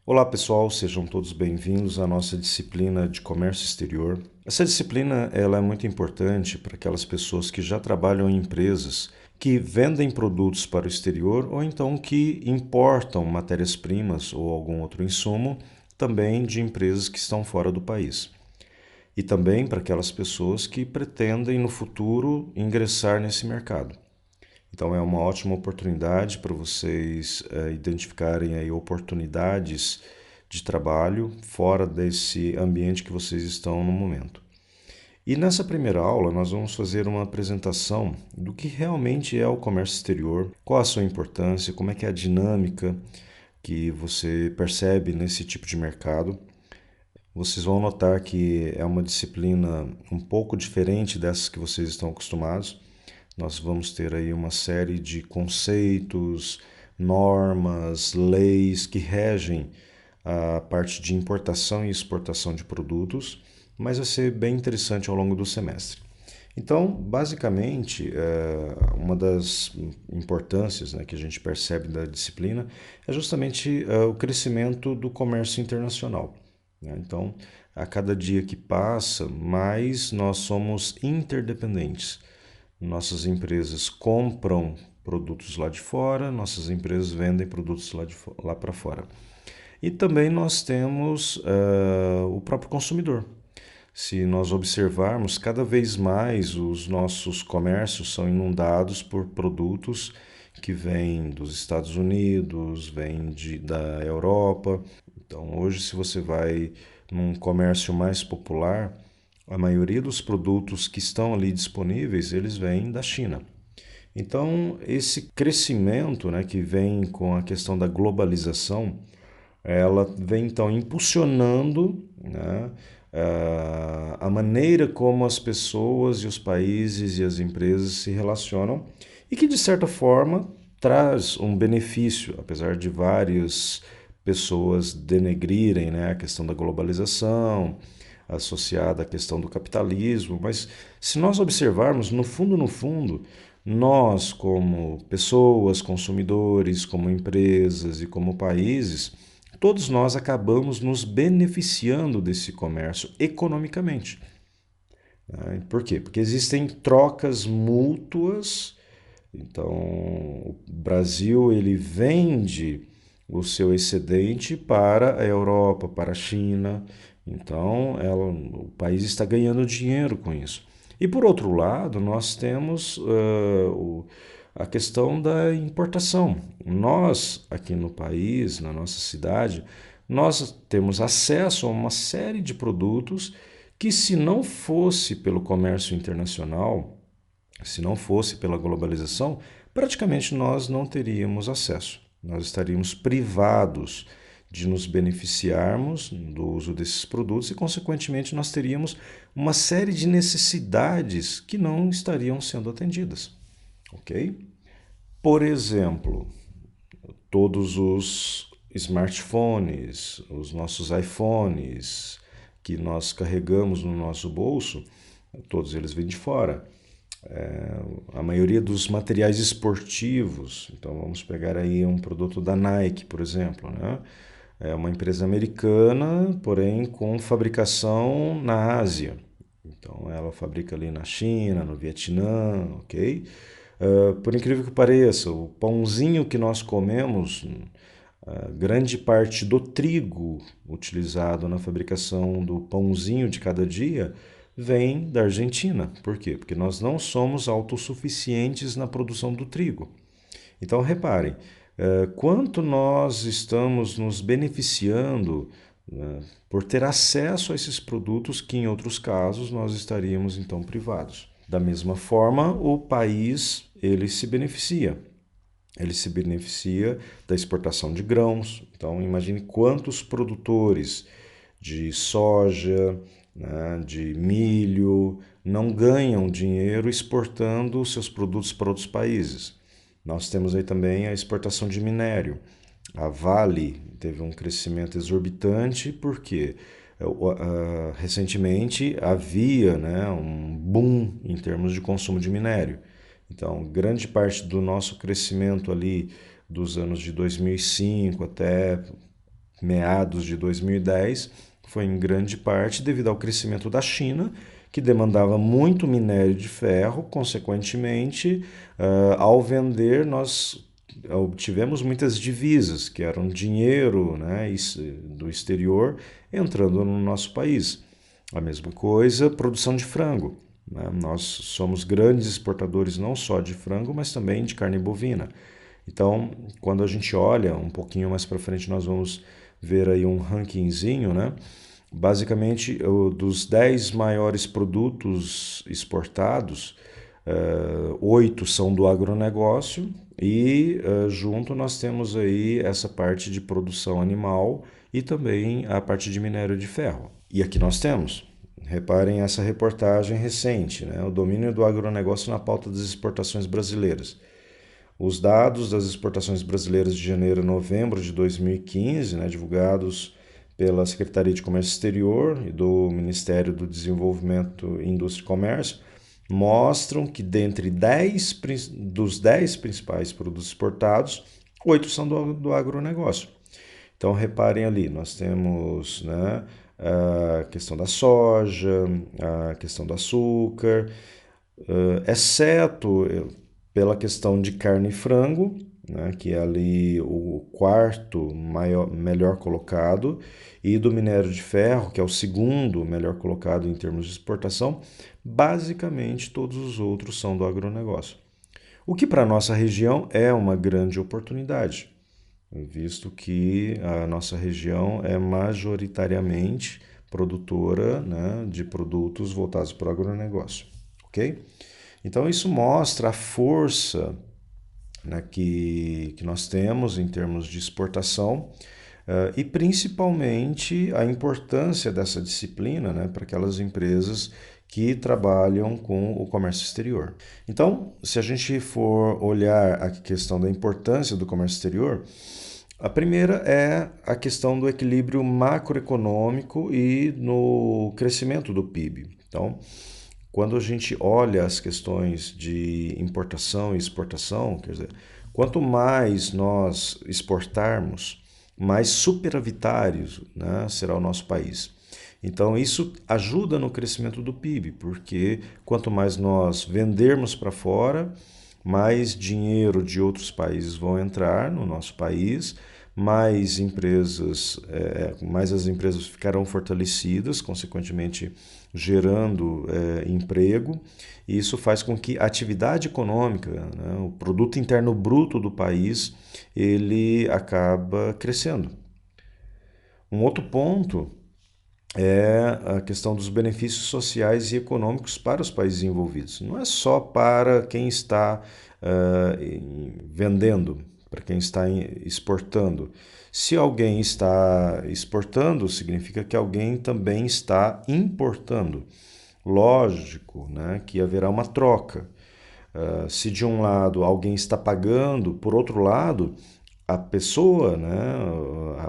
Olá pessoal, sejam todos bem-vindos à nossa disciplina de comércio exterior. Essa disciplina ela é muito importante para aquelas pessoas que já trabalham em empresas que vendem produtos para o exterior ou então que importam matérias-primas ou algum outro insumo também de empresas que estão fora do país. E também para aquelas pessoas que pretendem no futuro ingressar nesse mercado. Então é uma ótima oportunidade para vocês identificarem aí oportunidades de trabalho fora desse ambiente que vocês estão no momento. E nessa primeira aula nós vamos fazer uma apresentação do que realmente é o comércio exterior, qual a sua importância, como é que é a dinâmica que você percebe nesse tipo de mercado. Vocês vão notar que é uma disciplina um pouco diferente dessas que vocês estão acostumados. Nós vamos ter aí uma série de conceitos, normas, leis que regem a parte de importação e exportação de produtos, mas vai ser bem interessante ao longo do semestre. Então, basicamente, uma das importâncias, né, que a gente percebe da disciplina é justamente o crescimento do comércio internacional, né? Então, a cada dia que passa, mais nós somos interdependentes. Nossas empresas compram produtos lá de fora, nossas empresas vendem produtos lá para fora. E também nós temos o próprio consumidor. Se nós observarmos, cada vez mais os nossos comércios são inundados por produtos que vêm dos Estados Unidos, vêm da Europa. Então, hoje, se você vai num comércio mais popular, a maioria dos produtos que estão ali disponíveis, eles vêm da China. Então, esse crescimento, né, que vem com a questão da globalização, ela vem então impulsionando, né, a maneira como as pessoas e os países e as empresas se relacionam e que, de certa forma, traz um benefício, apesar de várias pessoas denegrirem, né, a questão da globalização associada à questão do capitalismo, mas se nós observarmos, no fundo, nós como pessoas, consumidores, como empresas e como países, todos nós acabamos nos beneficiando desse comércio economicamente. Por quê? Porque existem trocas mútuas. Então, o Brasil ele vende o seu excedente para a Europa, para a China. Então, o país está ganhando dinheiro com isso. E por outro lado, nós temos a questão da importação. Nós, aqui no país, na nossa cidade, nós temos acesso a uma série de produtos que, se não fosse pelo comércio internacional, se não fosse pela globalização, praticamente nós não teríamos acesso. Nós estaríamos privados de nos beneficiarmos do uso desses produtos e, consequentemente, nós teríamos uma série de necessidades que não estariam sendo atendidas, ok? Por exemplo, todos os smartphones, os nossos iPhones que nós carregamos no nosso bolso, todos eles vêm de fora. A maioria dos materiais esportivos, então vamos pegar aí um produto da Nike, por exemplo, né? É uma empresa americana, porém com fabricação na Ásia. Então ela fabrica ali na China, no Vietnã, ok? Por incrível que pareça, o pãozinho que nós comemos, grande parte do trigo utilizado na fabricação do pãozinho de cada dia vem da Argentina. Por quê? Porque nós não somos autossuficientes na produção do trigo. Então, reparem, quanto nós estamos nos beneficiando, né, por ter acesso a esses produtos que, em outros casos, nós estaríamos então privados. Da mesma forma, o país ele se beneficia. Ele se beneficia da exportação de grãos. Então, imagine quantos produtores de soja, né, de milho, não ganham dinheiro exportando os seus produtos para outros países. Nós temos aí também a exportação de minério. A Vale teve um crescimento exorbitante porque recentemente havia, né, um boom em termos de consumo de minério. Então, grande parte do nosso crescimento ali dos anos de 2005 até meados de 2010 foi em grande parte devido ao crescimento da China, que demandava muito minério de ferro, consequentemente, ao vender, nós obtivemos muitas divisas, que eram dinheiro, né, do exterior entrando no nosso país. A mesma coisa, produção de frango. Né? Nós somos grandes exportadores não só de frango, mas também de carne bovina. Então, quando a gente olha um pouquinho mais para frente, nós vamos ver aí um rankingzinho, né? Basicamente, dos 10 maiores produtos exportados, 8 são do agronegócio e junto nós temos aí essa parte de produção animal e também a parte de minério de ferro. E aqui nós temos, reparem essa reportagem recente, né? O domínio do agronegócio na pauta das exportações brasileiras. Os dados das exportações brasileiras de janeiro a novembro de 2015, né, divulgados pela Secretaria de Comércio Exterior e do Ministério do Desenvolvimento, Indústria e Comércio, mostram que dentre dos 10 principais produtos exportados, 8 são do agronegócio. Então, reparem ali, nós temos, né, a questão da soja, a questão do açúcar, exceto pela questão de carne e frango, né, que é ali o quarto melhor colocado, e do minério de ferro, que é o segundo melhor colocado em termos de exportação. Basicamente, todos os outros são do agronegócio. O que para a nossa região é uma grande oportunidade, visto que a nossa região é majoritariamente produtora, né, de produtos voltados para o agronegócio, ok? Então isso mostra a força, né, que nós temos em termos de exportação e principalmente a importância dessa disciplina, né, para aquelas empresas que trabalham com o comércio exterior. Então, se a gente for olhar a questão da importância do comércio exterior, a primeira é a questão do equilíbrio macroeconômico e no crescimento do PIB. Então, quando a gente olha as questões de importação e exportação, quer dizer, quanto mais nós exportarmos, mais superavitários, né, será o nosso país. Então, isso ajuda no crescimento do PIB, porque quanto mais nós vendermos para fora, mais dinheiro de outros países vão entrar no nosso país, mais as empresas ficarão fortalecidas, consequentemente gerando emprego, e isso faz com que a atividade econômica, né, o produto interno bruto do país, ele acaba crescendo. Um outro ponto é a questão dos benefícios sociais e econômicos para os países envolvidos. Não é só para quem está vendendo, para quem está exportando. Se alguém está exportando, significa que alguém também está importando. Lógico, né, que haverá uma troca. Se de um lado alguém está pagando, por outro lado, a pessoa, né,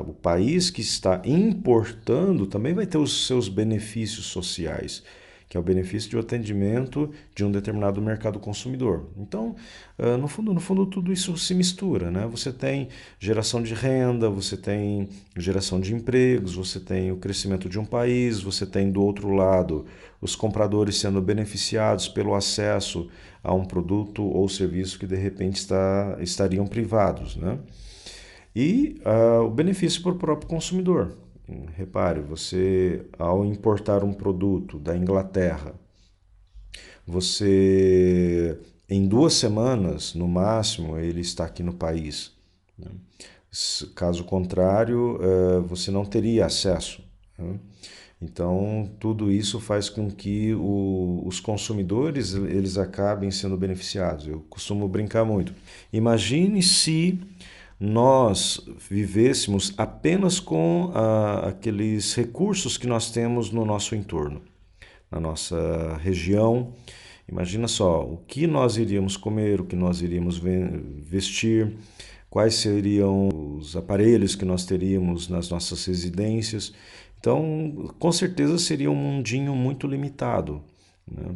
o país que está importando também vai ter os seus benefícios sociais, que é o benefício de atendimento de um determinado mercado consumidor. Então, no fundo, tudo isso se mistura, né? Você tem geração de renda, você tem geração de empregos, você tem o crescimento de um país, você tem do outro lado os compradores sendo beneficiados pelo acesso a um produto ou serviço que de repente estariam privados, né? E o benefício para o próprio consumidor. Repare, você ao importar um produto da Inglaterra, você em 2 semanas, no máximo, ele está aqui no país. Né? Caso contrário, você não teria acesso. Né? Então, tudo isso faz com que os consumidores eles acabem sendo beneficiados. Eu costumo brincar muito. Imagine se nós vivêssemos apenas com aqueles recursos que nós temos no nosso entorno, na nossa região. Imagina só, o que nós iríamos comer, o que nós iríamos vestir, quais seriam os aparelhos que nós teríamos nas nossas residências. Então, com certeza seria um mundinho muito limitado. Né?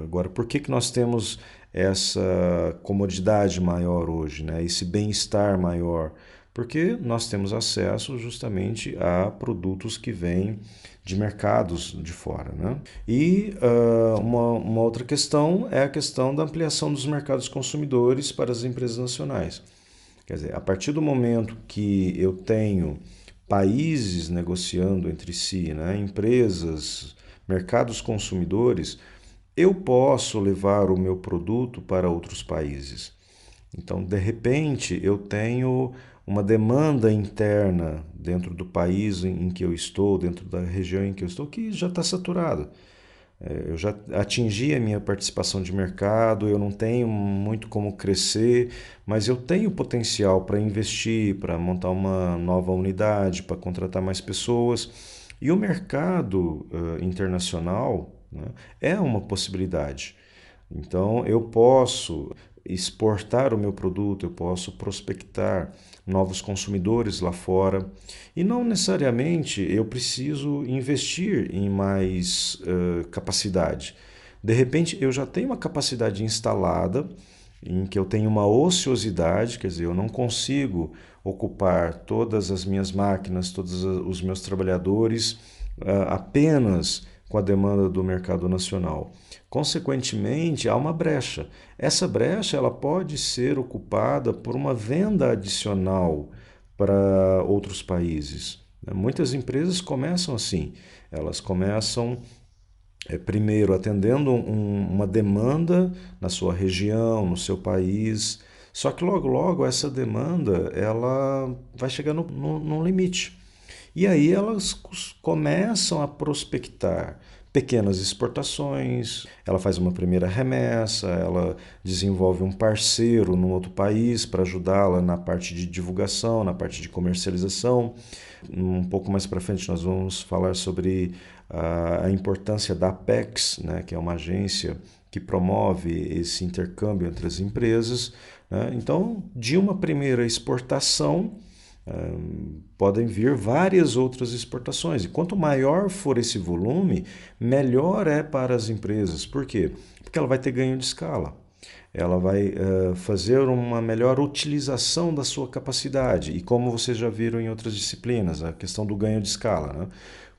Agora, por que nós temos essa comodidade maior hoje, né? Esse bem-estar maior? porque nós temos acesso justamente a produtos que vêm de mercados de fora, né? E uma outra questão é a questão da ampliação dos mercados consumidores para as empresas nacionais. Quer dizer, a partir do momento que eu tenho países negociando entre si, né, empresas, mercados consumidores, eu posso levar o meu produto para outros países. Então, de repente, eu tenho uma demanda interna dentro do país em que eu estou, dentro da região em que eu estou, que já está saturada. Eu já atingi a minha participação de mercado, eu não tenho muito como crescer, mas eu tenho potencial para investir, para montar uma nova unidade, para contratar mais pessoas. E o mercado internacional, né, é uma possibilidade. Então, eu posso exportar o meu produto, eu posso prospectar novos consumidores lá fora e não necessariamente eu preciso investir em mais capacidade. De repente, eu já tenho uma capacidade instalada em que eu tenho uma ociosidade, quer dizer, eu não consigo ocupar todas as minhas máquinas, todos os meus trabalhadores apenas com a demanda do mercado nacional. Consequentemente, há uma brecha. Essa brecha ela pode ser ocupada por uma venda adicional para outros países. Muitas empresas começam assim, elas começam primeiro atendendo uma demanda na sua região, no seu país, só que logo logo essa demanda ela vai chegar no limite. E aí elas começam a prospectar pequenas exportações, ela faz uma primeira remessa, ela desenvolve um parceiro num outro país para ajudá-la na parte de divulgação, na parte de comercialização. Um pouco mais para frente nós vamos falar sobre a importância da Apex, né, que é uma agência que promove esse intercâmbio entre as empresas, né? Então, de uma primeira exportação, podem vir várias outras exportações. E quanto maior for esse volume, melhor é para as empresas. Por quê? Porque ela vai ter ganho de escala. Ela vai fazer uma melhor utilização da sua capacidade. E como vocês já viram em outras disciplinas, a questão do ganho de escala, né?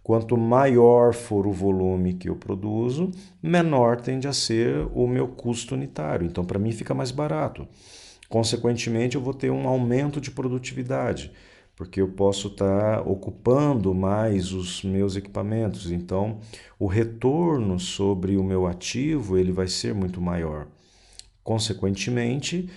Quanto maior for o volume que eu produzo, menor tende a ser o meu custo unitário. Então, para mim, fica mais barato. Consequentemente, eu vou ter um aumento de produtividade, porque eu posso estar ocupando mais os meus equipamentos. Então, o retorno sobre o meu ativo ele vai ser muito maior. Consequentemente,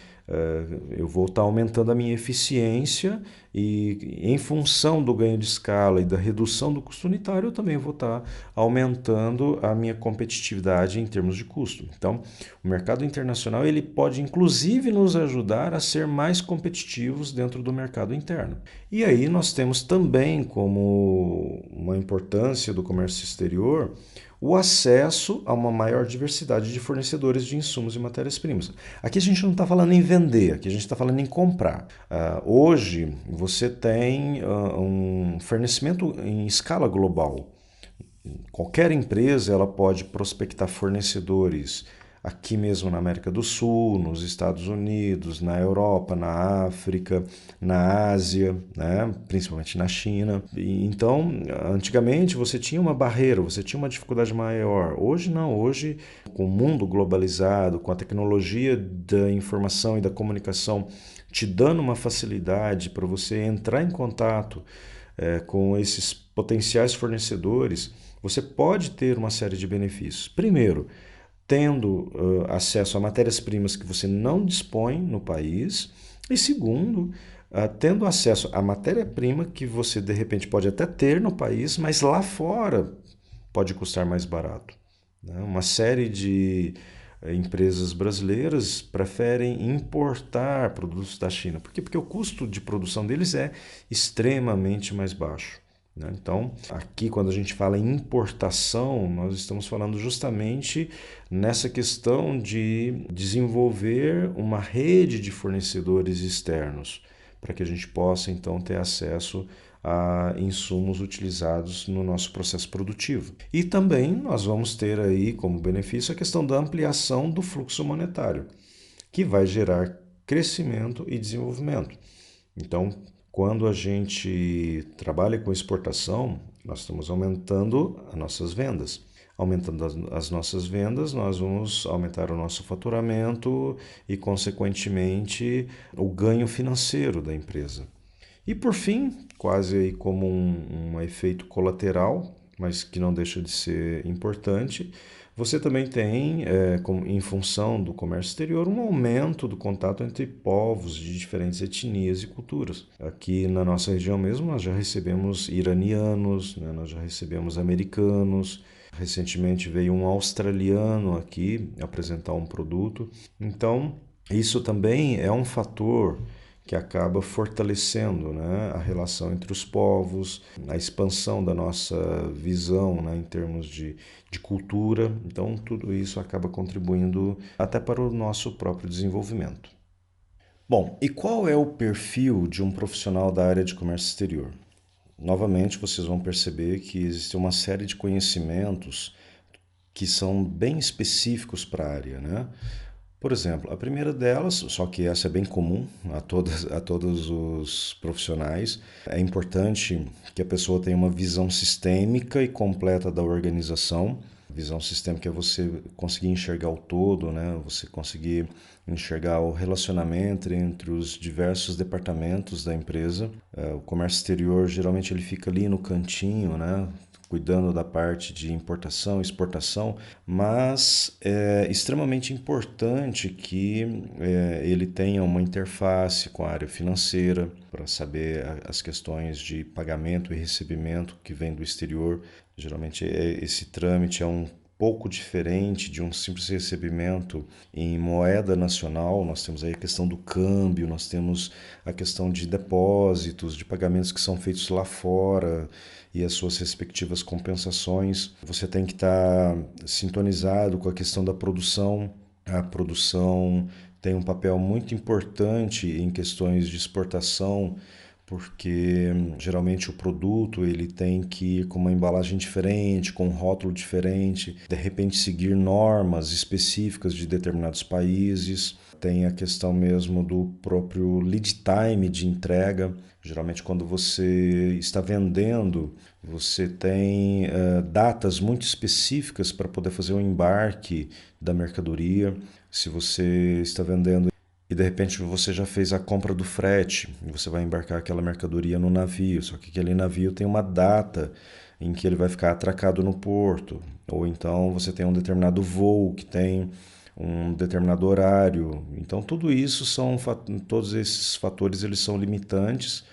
eu vou estar aumentando a minha eficiência e, em função do ganho de escala e da redução do custo unitário, eu também vou estar aumentando a minha competitividade em termos de custo. Então, o mercado internacional ele pode, inclusive, nos ajudar a ser mais competitivos dentro do mercado interno. E aí nós temos também como uma importância do comércio exterior o acesso a uma maior diversidade de fornecedores de insumos e matérias-primas. Aqui a gente não está falando em vender, aqui a gente está falando em comprar. Hoje você tem um fornecimento em escala global. Qualquer empresa ela pode prospectar fornecedores aqui mesmo na América do Sul, nos Estados Unidos, na Europa, na África, na Ásia, né? Principalmente na China. E, então, antigamente você tinha uma barreira, você tinha uma dificuldade maior. Hoje não, hoje com o mundo globalizado, com a tecnologia da informação e da comunicação te dando uma facilidade para você entrar em contato com esses potenciais fornecedores, você pode ter uma série de benefícios. Primeiro, tendo acesso a matérias-primas que você não dispõe no país. E segundo, tendo acesso à matéria-prima que você de repente pode até ter no país, mas lá fora pode custar mais barato. Né? Uma série de empresas brasileiras preferem importar produtos da China. Por quê? Porque o custo de produção deles é extremamente mais baixo. Então, aqui quando a gente fala em importação, nós estamos falando justamente nessa questão de desenvolver uma rede de fornecedores externos, para que a gente possa então ter acesso a insumos utilizados no nosso processo produtivo. E também nós vamos ter aí como benefício a questão da ampliação do fluxo monetário, que vai gerar crescimento e desenvolvimento. Então, Quando a gente trabalha com exportação, nós estamos aumentando as nossas vendas. Aumentando as nossas vendas, nós vamos aumentar o nosso faturamento e, consequentemente, o ganho financeiro da empresa. E por fim, quase aí como um efeito colateral, mas que não deixa de ser importante, você também tem, em função do comércio exterior, um aumento do contato entre povos de diferentes etnias e culturas. Aqui na nossa região mesmo, nós já recebemos iranianos, né? Nós já recebemos americanos. Recentemente veio um australiano aqui apresentar um produto. Então, isso também é um fator que acaba fortalecendo, né, a relação entre os povos, a expansão da nossa visão, né, em termos de cultura. Então, tudo isso acaba contribuindo até para o nosso próprio desenvolvimento. Bom, e qual é o perfil de um profissional da área de comércio exterior? Novamente, vocês vão perceber que existe uma série de conhecimentos que são bem específicos para a área, né? Por exemplo, a primeira delas, só que essa é bem comum a todos os profissionais, é importante que a pessoa tenha uma visão sistêmica e completa da organização. Visão sistêmica é você conseguir enxergar o todo, né? Você conseguir enxergar o relacionamento entre os diversos departamentos da empresa. O comércio exterior geralmente ele fica ali no cantinho, né? Cuidando da parte de importação, exportação, mas é extremamente importante que ele tenha uma interface com a área financeira para saber as questões de pagamento e recebimento que vem do exterior. Geralmente esse trâmite é um pouco diferente de um simples recebimento em moeda nacional. Nós temos aí a questão do câmbio, nós temos a questão de depósitos, de pagamentos que são feitos lá fora e as suas respectivas compensações. Você tem que estar sintonizado com a questão da produção. A produção tem um papel muito importante em questões de exportação, porque geralmente o produto ele tem que ir com uma embalagem diferente, com um rótulo diferente, de repente seguir normas específicas de determinados países. Tem a questão mesmo do próprio lead time de entrega. Geralmente quando você está vendendo, você tem datas muito específicas para poder fazer o embarque da mercadoria. Se você está vendendo e de repente você já fez a compra do frete e você vai embarcar aquela mercadoria no navio, só que aquele navio tem uma data em que ele vai ficar atracado no porto, ou então você tem um determinado voo que tem um determinado horário. Então tudo isso todos esses fatores eles são limitantes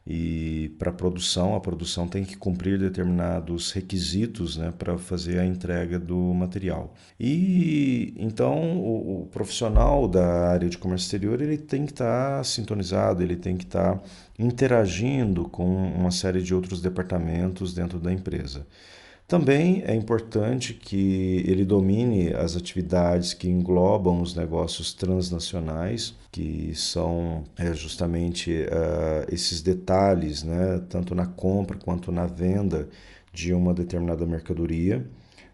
e para a produção tem que cumprir determinados requisitos, né, para fazer a entrega do material. E então o profissional da área de comércio exterior ele tem que estar sintonizado, ele tem que estar interagindo com uma série de outros departamentos dentro da empresa. Também é importante que ele domine as atividades que englobam os negócios transnacionais, que são justamente esses detalhes, né, tanto na compra quanto na venda de uma determinada mercadoria,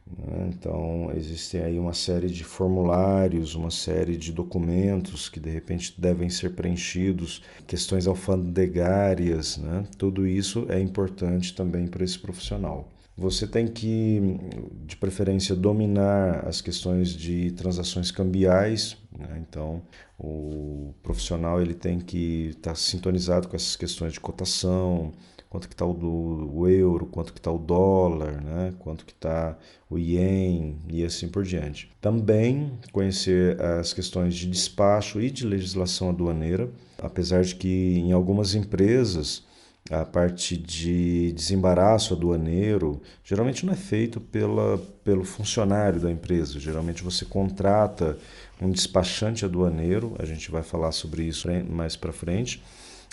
né? Então, existem aí uma série de formulários, uma série de documentos que de repente devem ser preenchidos, questões alfandegárias, né? Tudo isso é importante também para esse profissional. Você tem que, de preferência, dominar as questões de transações cambiais, né? Então, o profissional ele tem que estar sintonizado com essas questões de cotação, quanto que está o euro, quanto que está o dólar, né? Quanto que está o ien e assim por diante. Também conhecer as questões de despacho e de legislação aduaneira, apesar de que em algumas empresas a parte de desembaraço aduaneiro geralmente não é feito pelo funcionário da empresa. Geralmente você contrata um despachante aduaneiro, a gente vai falar sobre isso mais para frente.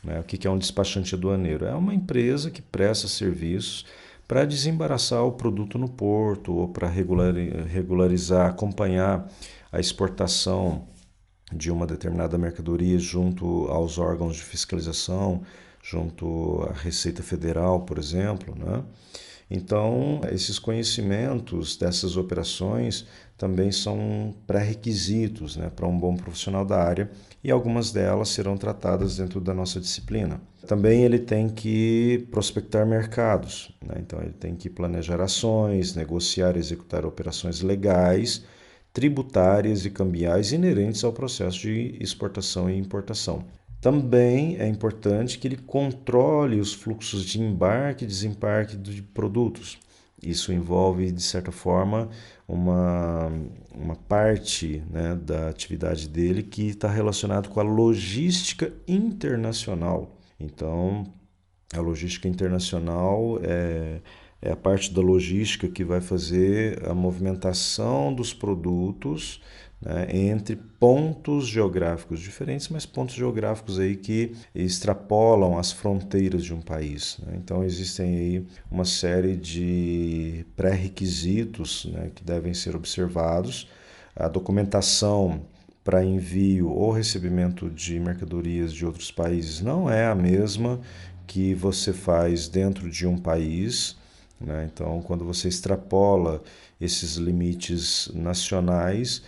Né? O que é um despachante aduaneiro? É uma empresa que presta serviços para desembaraçar o produto no porto ou para regularizar, acompanhar a exportação de uma determinada mercadoria junto aos órgãos de fiscalização, junto à Receita Federal, por exemplo, né? Então, esses conhecimentos dessas operações também são pré-requisitos, né, para um bom profissional da área e algumas delas serão tratadas dentro da nossa disciplina. Também ele tem que prospectar mercados, né? Então ele tem que planejar ações, negociar e executar operações legais, tributárias e cambiais inerentes ao processo de exportação e importação. Também é importante que ele controle os fluxos de embarque e desembarque de produtos. Isso envolve, de certa forma, uma parte, né, da atividade dele que está relacionado com a logística internacional. Então, a logística internacional é a parte da logística que vai fazer a movimentação dos produtos, né, entre pontos geográficos diferentes, mas pontos geográficos aí que extrapolam as fronteiras de um país, né? Então existem aí uma série de pré-requisitos, né, que devem ser observados. A documentação para envio ou recebimento de mercadorias de outros países não é a mesma que você faz dentro de um país, né? Então, quando você extrapola esses limites nacionais,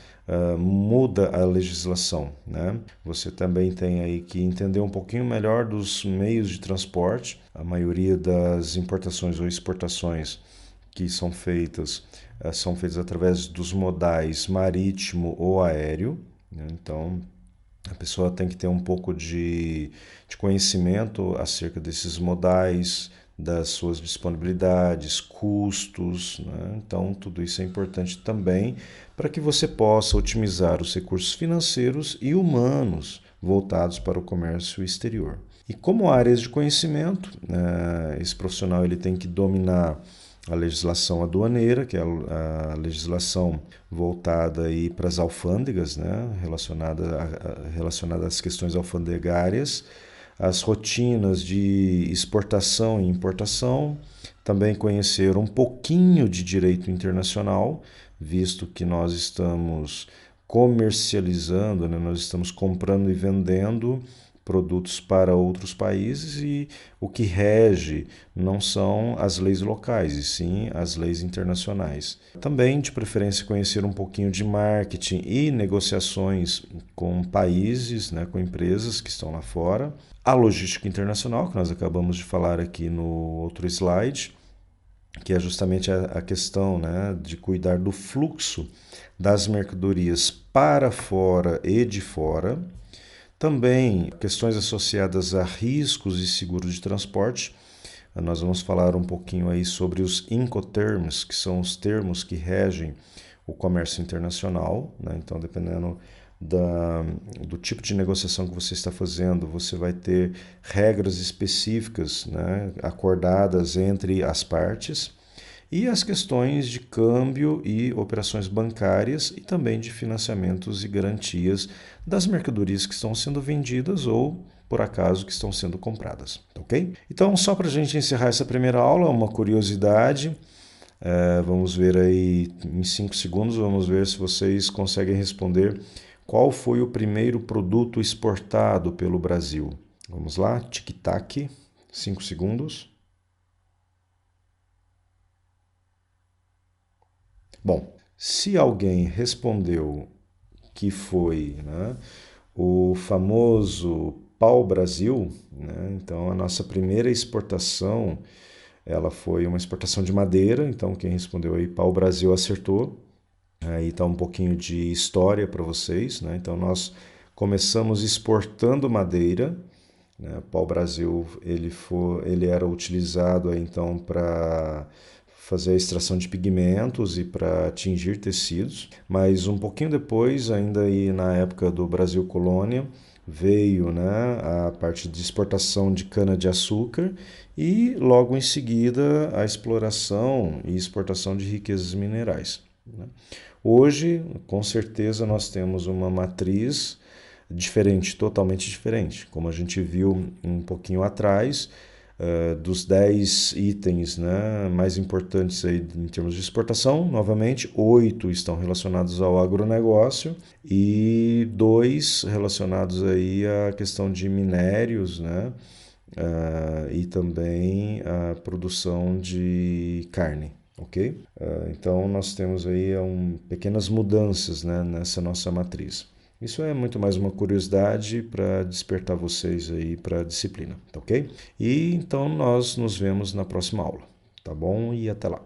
muda a legislação, né? Você também tem aí que entender um pouquinho melhor dos meios de transporte. A maioria das importações ou exportações que são feitas através dos modais marítimo ou aéreo, né? Então, a pessoa tem que ter um pouco de conhecimento acerca desses modais, das suas disponibilidades, custos, né? Então, tudo isso é importante também para que você possa otimizar os recursos financeiros e humanos voltados para o comércio exterior. E como áreas de conhecimento, esse profissional ele tem que dominar a legislação aduaneira, que é a legislação voltada aí para as alfândegas, né, relacionada às questões alfandegárias, as rotinas de exportação e importação, também conhecer um pouquinho de direito internacional, visto que nós estamos comercializando, né, nós estamos comprando e vendendo produtos para outros países e o que rege não são as leis locais, e sim as leis internacionais. Também, de preferência, conhecer um pouquinho de marketing e negociações com países, né, com empresas que estão lá fora. A logística internacional, que nós acabamos de falar aqui no outro slide, que é justamente a questão, né, de cuidar do fluxo das mercadorias para fora e de fora. Também questões associadas a riscos e seguros de transporte. Nós vamos falar um pouquinho aí sobre os Incoterms, que são os termos que regem o comércio internacional, né? Então, dependendo do tipo de negociação que você está fazendo, você vai ter regras específicas, né, acordadas entre as partes. E as questões de câmbio e operações bancárias e também de financiamentos e garantias das mercadorias que estão sendo vendidas ou, por acaso, que estão sendo compradas, ok? Então, só para a gente encerrar essa primeira aula, uma curiosidade. Vamos ver aí em 5 segundos, vamos ver se vocês conseguem responder qual foi o primeiro produto exportado pelo Brasil. Vamos lá, tic-tac, 5 segundos. Bom, se alguém respondeu que foi, né, o famoso pau-brasil, né, então a nossa primeira exportação ela foi uma exportação de madeira, então quem respondeu aí pau-brasil acertou. Aí está um pouquinho de história para vocês, né? Então nós começamos exportando madeira, né? O pau-brasil ele era utilizado aí, então para fazer a extração de pigmentos e para tingir tecidos, mas um pouquinho depois, ainda aí na época do Brasil Colônia, veio, né, a parte de exportação de cana-de-açúcar e logo em seguida a exploração e exportação de riquezas minerais, né? Hoje, com certeza, nós temos uma matriz diferente, totalmente diferente. Como a gente viu um pouquinho atrás, dos 10 itens, né, mais importantes aí em termos de exportação, novamente, 8 estão relacionados ao agronegócio e 2 relacionados aí à questão de minérios, né, e também a produção de carne. Ok? Então nós temos aí pequenas mudanças, né, nessa nossa matriz. Isso é muito mais uma curiosidade para despertar vocês aí para a disciplina, tá ok? E então nós nos vemos na próxima aula, tá bom? E até lá.